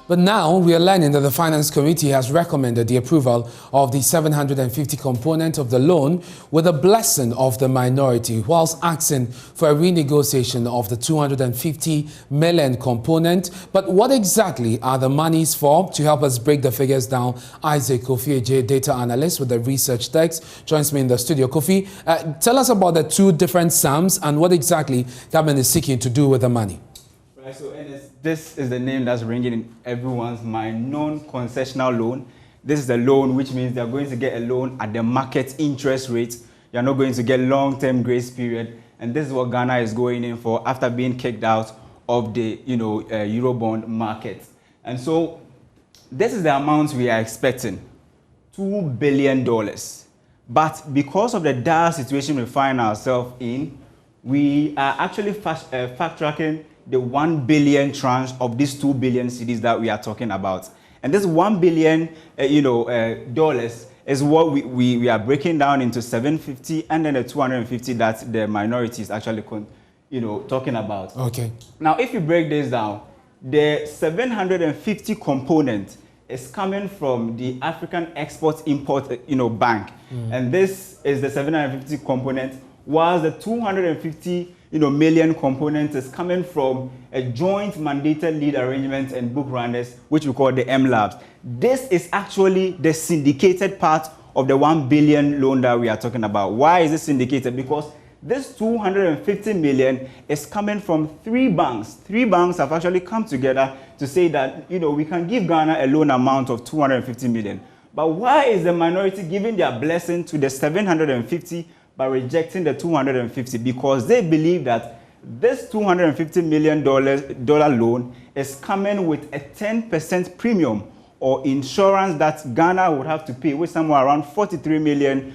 But now we are learning that the Finance Committee has recommended the approval of the 750 component of the loan with the blessing of the minority, whilst asking for a renegotiation of the 250 million component. But what exactly are the monies for? To help us break the figures down, Isaac Kofi Eje, data analyst with the research text, joins me in the studio. Kofi, tell us about the two different sums and what exactly government is seeking to do with the money. Right, so this is the name that's ringing in everyone's mind, non-concessional loan. This is a loan which means they're going to get a loan at the market interest rate. You're not going to get long-term grace period. And this is what Ghana is going in for after being kicked out of the Eurobond market. And so this is the amount we are expecting, $2 billion. But because of the dire situation we find ourselves in, we are actually fast-tracking the 1 billion tranche of these 2 billion cedis that we are talking about. And this 1 billion dollars is what we are breaking down into 750 and then the 250 that the minority is actually talking about. Okay. Now, if you break this down, the 750 component is coming from the African Export-Import Bank. And this is the 750 component, while the 250 million component is coming from a joint mandated lead arrangement and book runners, which we call the MLABs. This is actually the syndicated part of the 1 billion loan that we are talking about. Why is it syndicated? Because this 250 million is coming from three banks. Three banks have actually come together to say that, we can give Ghana a loan amount of 250 million. But why is the minority giving their blessing to the 750 by rejecting the 250? Because they believe that this $250 million loan is coming with a 10% premium or insurance that Ghana would have to pay, with somewhere around $43 million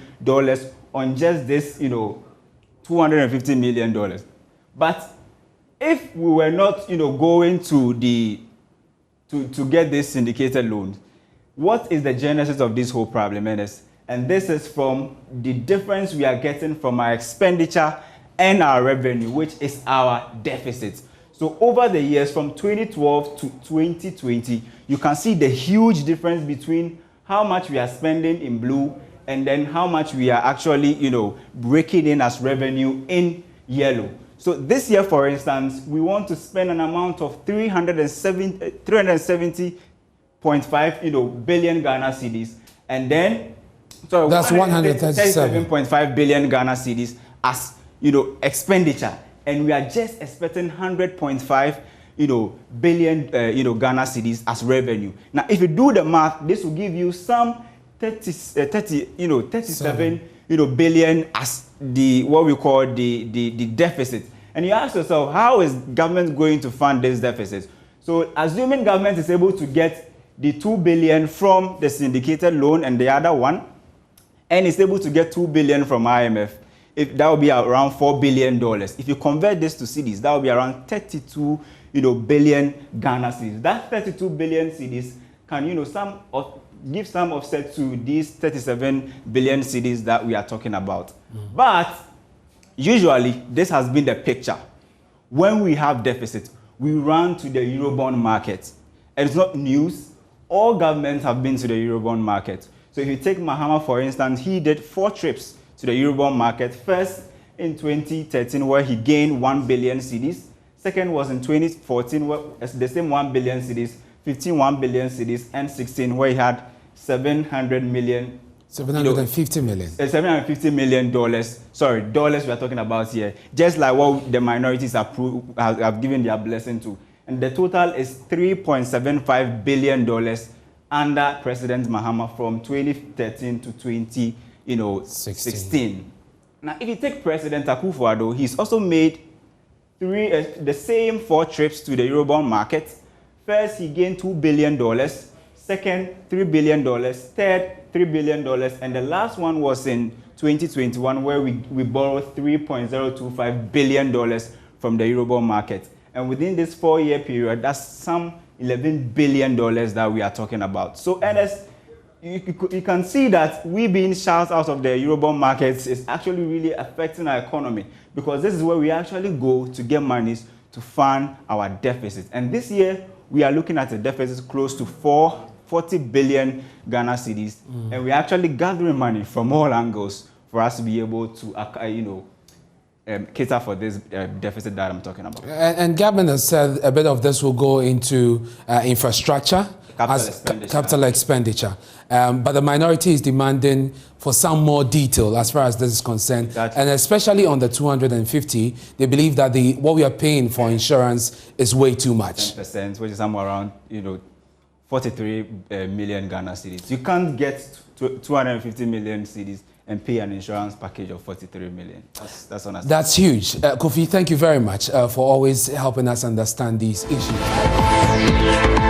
on just this, $250 million. But if we were not, going to get this syndicated loan, what is the genesis of this whole problem, Ernest? And this is from the difference we are getting from our expenditure and our revenue, which is our deficit. So over the years from 2012 to 2020, you can see the huge difference between how much we are spending in blue and then how much we are actually, breaking in as revenue in yellow. So this year, for instance, we want to spend an amount of 370.5 billion Ghana cedis, and then that's 137.5 billion Ghana cedis as expenditure, and we are just expecting 100.5 billion Ghana cedis as revenue. Now, if you do the math, this will give you some 37 billion as what we call the deficit. And you ask yourself, how is government going to fund this deficit? So, assuming government is able to get the 2 billion from the syndicated loan and the other one, and is able to get 2 billion from IMF, if that will be around $4 billion. If you convert this to cedis, that will be around 32 billion Ghana cedis. That 32 billion cedis can give some offset to these 37 billion cedis that we are talking about. But usually this has been the picture. When we have deficit, we run to the Eurobond market. And it's not news. All governments have been to the Eurobond market. So if you take Mahama, for instance, he did 4 trips to the Eurobond market. First in 2013, where he gained 1 billion cedis. Second was in 2014, where the same 1 billion cedis, 1 billion cedis, and 16, where he had 750 million. $750 million. Sorry, dollars we are talking about here. Just like what the minorities have given their blessing to. And the total is $3.75 billion under President Mahama from 2013 to 2016. Now, if you take President Akufo-Addo, he's also made the same 4 trips to the Eurobond market. First, he gained $2 billion. Second, $3 billion. Third, $3 billion. And the last one was in 2021, where we borrowed $3.025 billion from the Eurobond market. And within this 4-year period, that's some $11 billion that we are talking about. So, Ernest, you can see that we being shut out of the Eurobond markets is actually really affecting our economy, because this is where we actually go to get monies to fund our deficit. And this year, we are looking at a deficit close to 40 billion Ghana cedis, and we're actually gathering money from all angles for us to be able to, cater for this deficit that I'm talking about. And government has said a bit of this will go into infrastructure, capital expenditure. But the minority is demanding for some more detail as far as this is concerned. And especially on the 250, they believe that what we are paying for insurance is way too much. 10%, which is somewhere around, 43 million Ghana cedis. You can't get 250 million cedis and pay an insurance package of 43 million. That's honest. That's huge. Kofi, thank you very much for always helping us understand these issues.